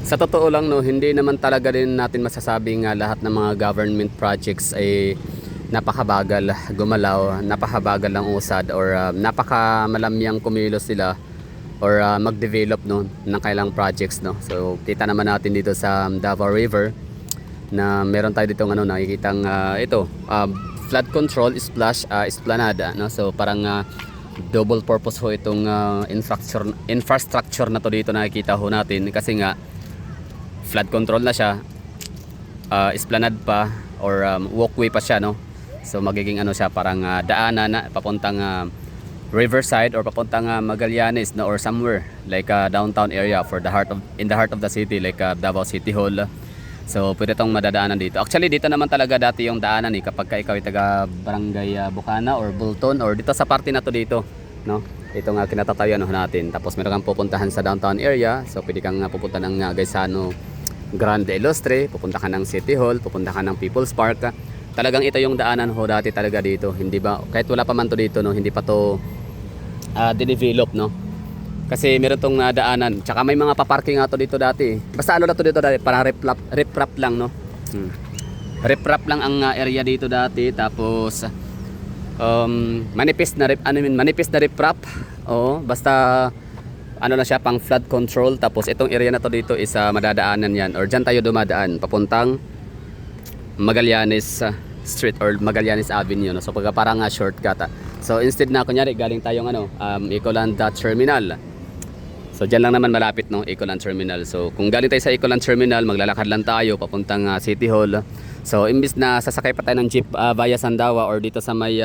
Sa totoo lang no, hindi naman talaga rin natin masasabing lahat ng mga government projects ay napakabagal gumalaw, napakabagal lang usad or napakamalamyang kumilos sila or mag-develop no ng kailang projects no. So kita naman natin dito sa Davao River na meron tayo dito ano nakikitang flood control splash esplanade no. So parang double purpose ho itong infrastructure na to dito nakikita ho natin kasi nga flood control na siya, esplanade pa or walkway pa siya no. So magiging ano siya parang daanan na papuntang Riverside or papuntang Magallanes no or somewhere like downtown area for the heart of in the heart of the city like Davao City Hall. So pwede tong madadaanan dito. Actually dito naman talaga dati yung daanan kapag ikaw ay taga Barangay Bukana or Bulton or dito sa parte na to dito no. Ito nga kinatatayuan natin. Tapos meron kang pupuntahan sa downtown area. So pwede kang pupunta ng Gaisano Grande Ilustre, pupunta ka ng City Hall, pupunta ka ng People's Park. Talagang ito yung daanan ho dati talaga dito. Hindi ba kahit wala pa man to dito no, hindi pa to de-develop no. Kasi meron tong daanan. Tsaka may mga pa-parking nga to dito dati. Basta ano na to dito dati, parang riprap lang no. Riprap lang ang area dito dati tapos manipis na riprap. Oo, basta ano na siya pang flood control. Tapos itong area na to dito is madadaanan yan or dyan tayo dumadaan papuntang Magallanes Street or Magallanes Avenue no? So pagka parang shortcut so instead na kunyari galing tayong Ecoland Terminal, so dyan lang naman malapit no Ecoland Terminal. So kung galing tayo sa Ecoland Terminal maglalakad lang tayo papuntang City Hall. So imbis na sasakay pa tayo ng jeep via Sandawa or dito sa may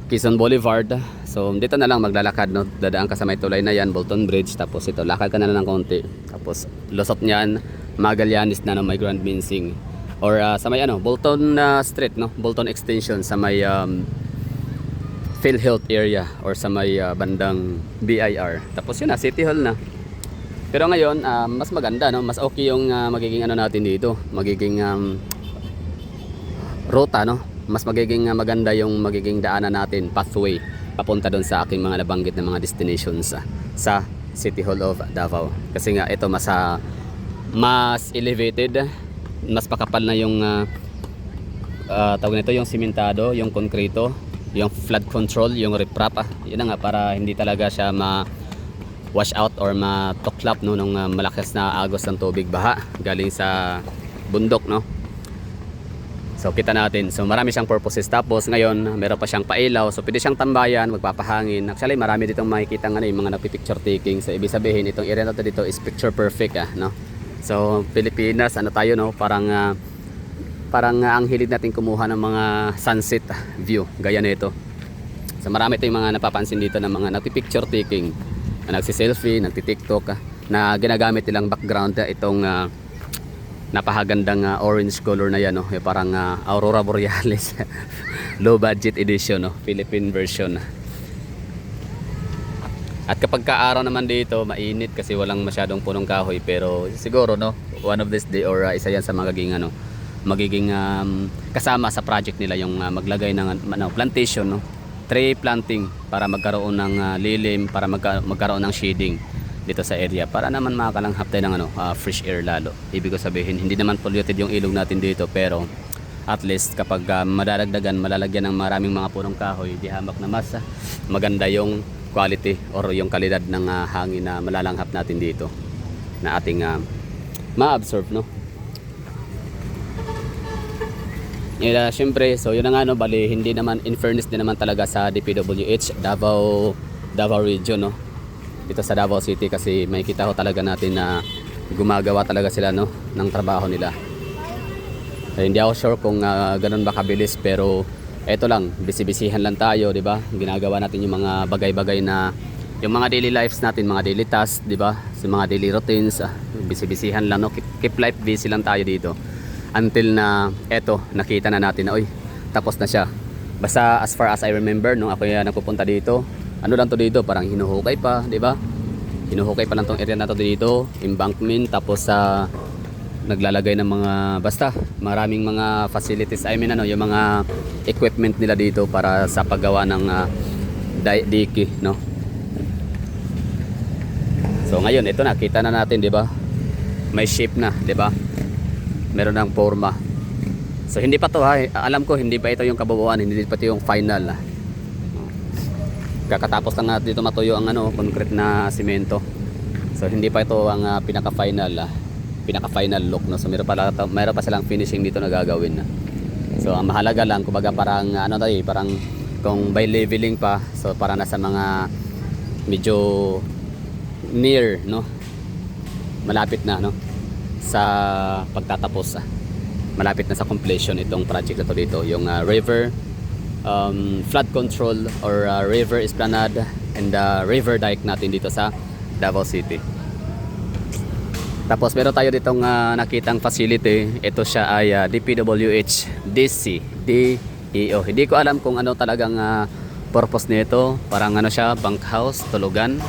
Quezon Boulevard, so dito na lang maglalakad no, dadaan ka sa may tulay na yan, Bolton Bridge, tapos ito lakad ka na lang ng konti, tapos lusot niyan Magallanes na no, may Grand Minsing or sa may Bolton Street no, Bolton Extension sa may PhilHealth area or sa may bandang BIR. Tapos yun na City Hall na. Pero ngayon mas maganda no, mas okay yung magiging natin dito, magiging ruta no. Mas magiging maganda yung magiging daanan natin, pathway papunta doon sa aking mga nabanggit na mga destinations sa City Hall of Davao. Kasi nga ito mas elevated, mas pakapal na yung tawag nito yung simentado, yung konkreto, yung flood control, yung riprap. Yun na nga para hindi talaga siya wash out or matuklap no nung malakas na agos ng tubig baha galing sa bundok no. So kita natin, so marami siyang purposes. Tapos ngayon meron pa siyang pailaw, so pwede siyang tambayan, magpapahangin. Actually marami ditong makikita yung mga nagpi-picture taking. So ibig sabihin itong area na to dito is picture perfect no. So Pilipinas tayo no, parang ang hilig natin kumuha ng mga sunset view gaya nito. So marami tayong mga napapansin dito ng mga nagpi-picture taking, na nagsi-selfie, nagti-TikTok na ginagamit nilang background itong napakagandang orange color na yan no, yung parang Aurora Borealis low budget edition no, Philippine version. At kapag kaaraw naman dito mainit kasi walang masyadong punong kahoy, pero siguro no one of this day or isa yan sa magiging magiging kasama sa project nila yung maglagay ng plantation no, tree planting para magkaroon ng lilim, para magkaroon ng shading dito sa area para naman makakalanghap tayo ng fresh air lalo. Ibig ko sabihin hindi naman polluted yung ilog natin dito, pero at least kapag malalagyan ng maraming mga punong kahoy, di hamak na mas maganda yung quality or yung kalidad ng hangin na malalanghap natin dito na ating ma-absorb no. Syempre so yun na nga no, bali hindi naman in fairness din naman talaga sa DPWH Davao region no, dito sa Davao City, kasi may kita ho talaga natin na gumagawa talaga sila no ng trabaho nila. So, hindi ako sure kung ganun ba kabilis, pero eto lang, bisibisihan lang tayo, di ba? Ginagawa natin yung mga bagay-bagay na yung mga daily lives natin, mga daily tasks, di ba? So, mga daily routines, bisibisihan lang no, keep life busy lang tayo dito until na eto nakita na natin na oy tapos na siya. Basta as far as I remember nung ako nagpupunta dito, ano lang to dito, parang hinuhukay pa, di ba? Hinuhukay pa lang tong area na to dito, embankment, tapos naglalagay ng mga basta maraming mga facilities, I mean yung mga equipment nila dito para sa paggawa ng dike, no? So ngayon ito nakita na natin, di ba? may shape na, 'di ba? Meron ng forma. So hindi pa to ha, alam ko hindi pa ito yung kabuuan, hindi pa ito yung final. Kakatapos lang natin dito matuyo ang concrete na semento. So hindi pa ito ang pinaka-final look, no. So meron pa silang finishing dito na gagawin. So ang mahalaga lang kumbaga parang parang kung by leveling pa, so para nasa mga medyo near, no. Malapit na, no, sa pagtatapos. Malapit na sa completion itong project na to dito, yung river flood control or river esplanade and river dike natin dito sa Davao City. Tapos meron tayo ditong nakitang facility. Ito siya ay DPWH DC DEO. Hindi ko alam kung ano talagang purpose nito. Parang siya, bunkhouse, tulugan.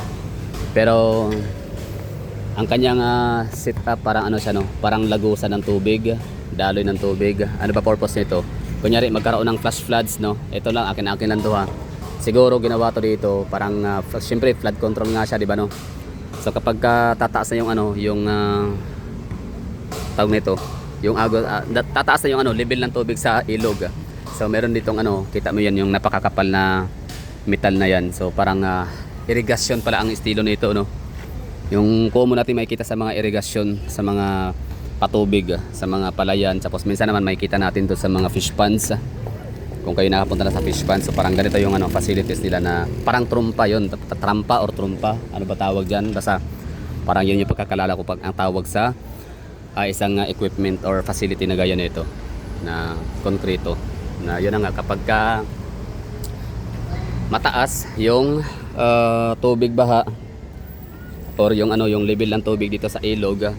Pero ang kanyang setup parang siya, no, parang lagusan ng tubig, daloy ng tubig. Ano ba purpose nito? Kunyari magkaroon ng flash floods, no. Ito lang akin lang to ha. Siguro ginawa to dito parang syempre flood control nga siya, di ba, no? So kapag tataas na yung tawag nito, yung tataas na yung level ng tubig sa ilog. So meron ditong kita mo yan, yung napakakapal na metal na yan. So parang irrigation pala ang estilo nito, no. Yung common natin makikita sa mga irrigation, sa mga patubig, sa mga palayan. Tapos minsan naman makikita natin to sa mga fish ponds. Kung kayo nakapunta na sa fish ponds, so parang ganito yung facilities nila na parang trumpa yun, trampa or trumpa, ano ba tawag dyan, basta parang yun yung pagkakalala ko pag ang tawag sa isang equipment or facility na gaya nito na konkreto, na yun nga kapag mataas yung tubig baha or yung yung level ng tubig dito sa ilog.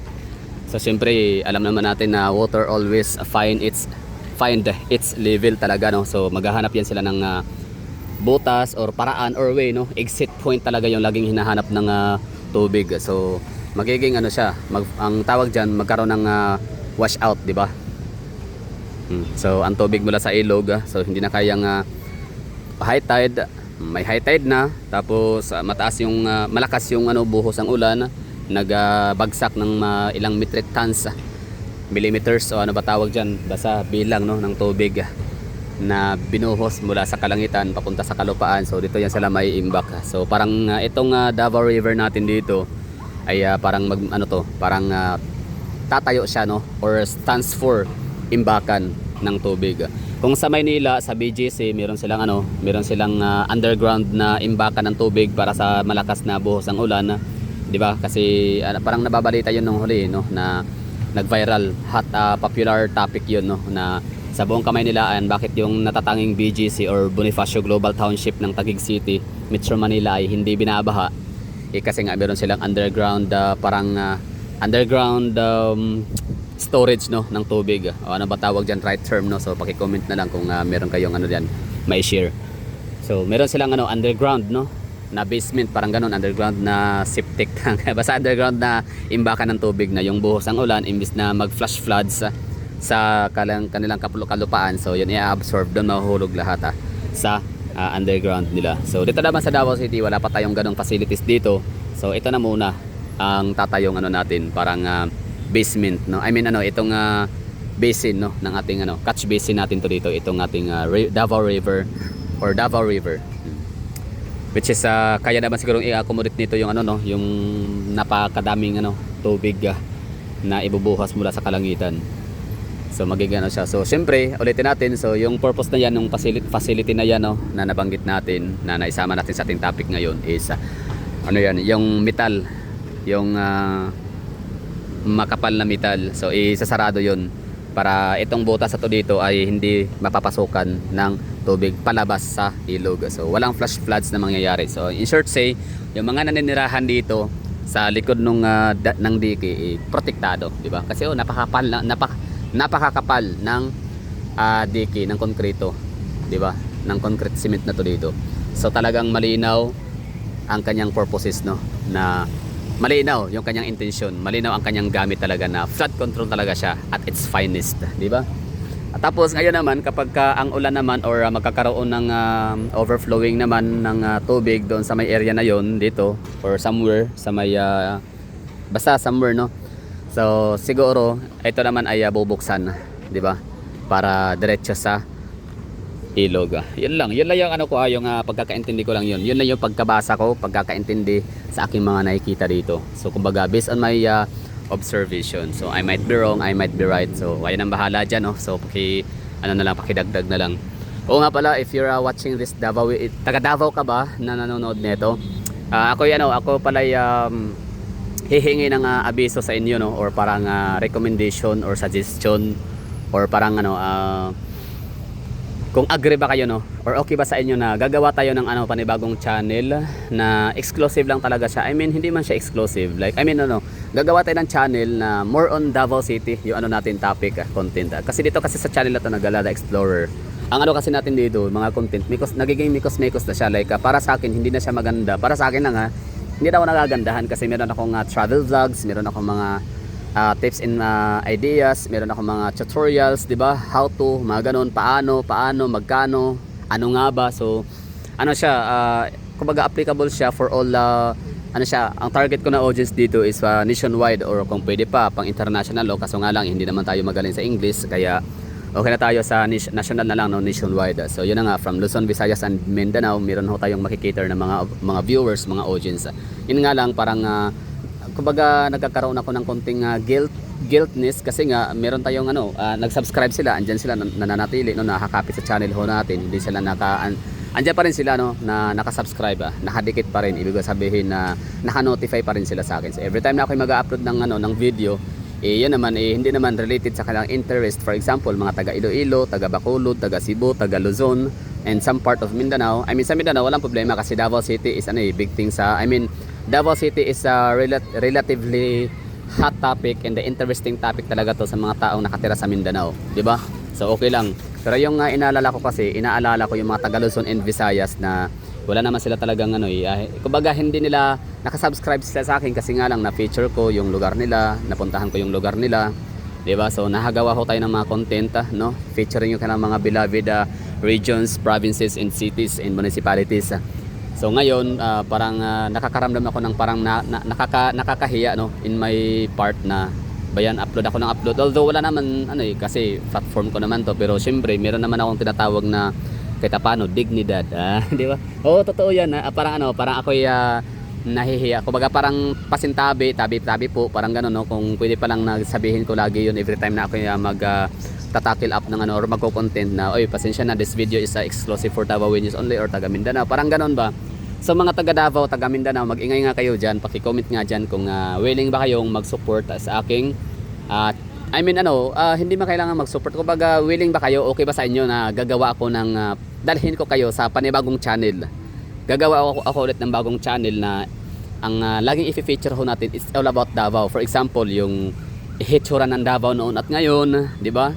So siyempre alam naman natin na water always find its level talaga, no. So maghahanap yan sila ng butas or paraan or way, no. Exit point talaga yung laging hinahanap ng tubig. So magiging siya, ang tawag diyan magkaroon ng wash out, di ba? So ang tubig mula sa ilog, so hindi na kayang high tide, may high tide na, tapos mataas yung malakas yung buhos ang ulan, nagbagsak ng ilang metric tons, millimeters o ano ba tawag dyan, basta bilang, no, ng tubig na binuhos mula sa kalangitan papunta sa kalupaan. So dito yan sila may imbak. So parang itong Davao River natin dito ay parang parang tatayo siya, no, or stands for imbakan ng tubig. Kung sa Maynila, sa BGC, meron silang underground na imbakan ng tubig para sa malakas na buhos ng ulan, di ba? Kasi parang nababalita yun nung huli, no, na nag-viral, hot popular topic yun, no, na sa buong Kamaynilaan, bakit yung natatanging BGC or Bonifacio Global Township ng Taguig City, Metro Manila ay hindi binabaha. Kasi nga meron silang underground underground storage, no, ng tubig. O ano ba tawag diyan, right term, no? So paki-comment na lang kung meron kayong diyan may share. So meron silang underground, no, na basement, parang ganun, underground na septic tank. Basta underground na imbakan ng tubig na yung buhos ng ulan imbis na mag-flash floods sa kanilang kalupaan. So yun i-absorb doon, mahuhulog lahat sa underground nila. So dito naman sa Davao City, wala pa tayong ganong facilities dito. So ito na muna ang tatayong natin, parang basement, no. I mean itong basin, no, ng ating catch basin natin to dito, itong ating Davao River or Davao River. Which is kaya naman siguro i-accommodate nito yung yung napakadaming tubig na ibubuhos mula sa kalangitan. So magiging siya. So syempre ulitin natin, so yung purpose na yan ng facility na yan, no, na nabanggit natin, na naisama natin sa ating topic ngayon is yung metal, yung makapal na metal. So isasarado yun para itong butas sa to dito ay hindi mapapasukan ng tubig palabas sa ilog. So walang flash floods na mangyayari. So in short say, yung mga naninirahan dito sa likod ng dike protektado, di ba? Kasi napakakapal ng dike ng konkreto, di ba? Ng concrete cement na to dito. So talagang malinaw ang kanyang purposes, no, na malinaw yung kanyang intention, malinaw ang kanyang gamit talaga, na flood control talaga siya at its finest, di ba? At tapos ngayon naman kapag ang ulan naman or magkakaroon ng overflowing naman ng tubig doon sa may area na yon dito or somewhere sa may basta somewhere, no. So So siguro ito naman ay bubuksan, 'di ba? Para diretso sa ilog. Yun lang yung ano ko, yung pagkakaintindi ko lang yun. Yun lang yung pagkabasa ko, pagkakaintindi sa aking mga nakikita dito. So kumbaga based on my observation. So I might be wrong, I might be right. So kayo nang bahala diyan, no. So pakidagdag na lang. Oo nga pala, if you're watching this Davao, taga Davao ka ba na nanonood nito? Ako pala hihingi ng abiso sa inyo, no, or parang recommendation or suggestion or parang kung agree ba kayo, no, or okay ba sa inyo na gagawa tayo ng panibagong channel na exclusive lang talaga siya. I mean, hindi man siya exclusive, like gagawa tayo ng channel na more on Davao City, yung natin topic, content. Kasi dito kasi sa channel na to, Nagalada Explorer, ang kasi natin dito, mga content, nagiging mikos-mikos na siya. Like para sa akin hindi na siya maganda. Para sa akin lang hindi na ako nagagandahan kasi meron akong travel vlogs, meron akong mga tips and ideas, meron akong mga tutorials, 'di ba? How to, mga ganun, paano, magkano, ano nga ba. So siya, kumbaga applicable siya for all ang target ko na audience dito is nationwide or kung pwede pa pang international, kaso nga lang hindi naman tayo magaling sa English, kaya okay na tayo sa national na lang, no, nationwide. So yun na nga, from Luzon, Visayas and Mindanao, meron ho tayong makikater na mga viewers, mga audience. Yun nga lang, parang kumbaga nagkakaroon ako ng konting guiltness kasi nga meron tayong nag-subscribe sila, andyan sila nananatili, no, nakakapit sa channel ho natin, hindi sila andyan pa rin sila, no, na nakasubscribe, nakadikit pa rin, ibig sabihin na naka-notify pa rin sila sa akin. So every time na ako mag-upload ng video, yan naman hindi naman related sa kanilang interest. For example, mga taga Iloilo, taga Bacolod, taga Cebu, taga Luzon, and some part of Mindanao. I mean, sa Mindanao walang problema kasi Davao City is big thing Davao City is a relatively hot topic and the interesting topic talaga to sa mga taong nakatira sa Mindanao, 'di ba? So okay lang. Pero yung inaalala ko yung mga taga Luzon and Visayas na wala naman sila talagang kumbaga hindi nila nakasubscribe sila sa akin kasi nga lang na-feature ko yung lugar nila, napuntahan ko yung lugar nila, 'di ba? So nahagawa ko tayo ng mga content, no, featuring yung kanilang mga beloved regions, provinces and cities and municipalities. So ngayon parang nakakaramdam ako ng parang nakakahiya, no, in my part na bayan upload ako ng upload, although wala naman kasi platform ko naman to, pero syempre meron naman akong tinatawag na kahit paano dignidad, di ba? Oo, totoo yan. Parang ako nahihiya. Kumbaga parang pasintabi, tabi po, parang gano'n, no? Kung pwede pa lang sabihin ko lagi yun every time na ako tatakil up ng or magko-content na, oy, pasensya na, this video is exclusive for Davaoenos only or taga Mindanao. Parang gano'n ba? So mga taga Davao, taga Mindanao, mag-ingay nga kayo dyan, paki-comment nga dyan kung willing ba kayong mag-support sa aking hindi man kailangan mag-support. Kumbaga willing ba kayo, okay ba sa inyo na gagawa ako ng dalhin ko kayo sa panibagong channel. Gagawa ako ulit ng bagong channel na ang laging i-feature ho natin is all about Davao. For example, yung hitsura ng Davao noon at ngayon, di ba?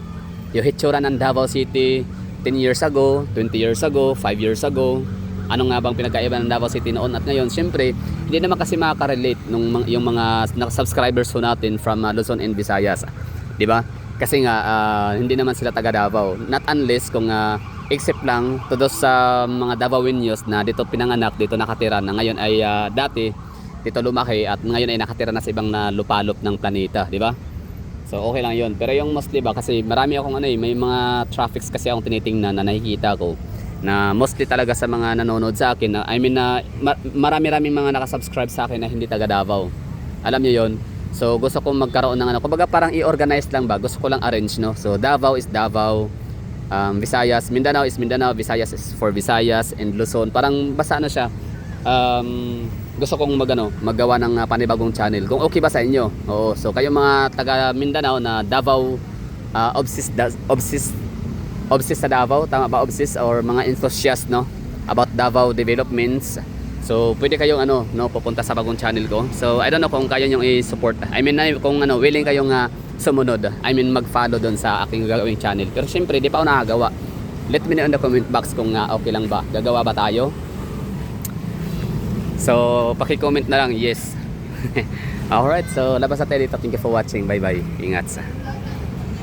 Yung hitsura ng Davao City 10 years ago, 20 years ago, 5 years ago. Ano nga bang pinagkaiba ng Davao City noon at ngayon? Siyempre, hindi naman kasi makaka-relate yung mga subscribers ho natin from Luzon and Visayas. Di ba? Kasi nga hindi naman sila taga Davao. Not unless kung except lang to those sa mga Davaoenos na dito pinanganak, dito nakatira, na ngayon ay dati dito lumaki at ngayon ay nakatira na sa ibang lupalop ng planeta, di ba? So okay lang 'yon. Pero yung mostly ba kasi marami akong may mga traffics kasi akong tinitingnan na nakikita ko na mostly talaga sa mga nanonood sa akin na marami-raming mga nakasubscribe sa akin na hindi taga Davao. Alam niyo 'yon. So gusto kong magkaroon ng kumbaga parang i-organize lang ba, gusto ko lang arrange, no. So Davao is Davao, Visayas, Mindanao is Mindanao, Visayas is for Visayas, and Luzon parang basta siya. Gusto kong maggawa ng panibagong channel. Kung okay ba sa inyo? Oo. So kayo mga taga Mindanao na Davao obsessed sa Davao, tama ba, obsessed or mga enthusiast, no, about Davao developments. So pwede kayong pupunta sa bagong channel ko. So I don't know kung kaya nyo i-support. I mean kung willing kayong sumunod. I mean mag-follow doon sa aking gagawing channel. Pero syempre di pa ako nakagawa. Let me know in the comment box kung okay lang ba. Gagawa ba tayo? So paki-comment na lang yes. Alright, so labas na tayo dito. Thank you for watching. Bye bye. Ingat sa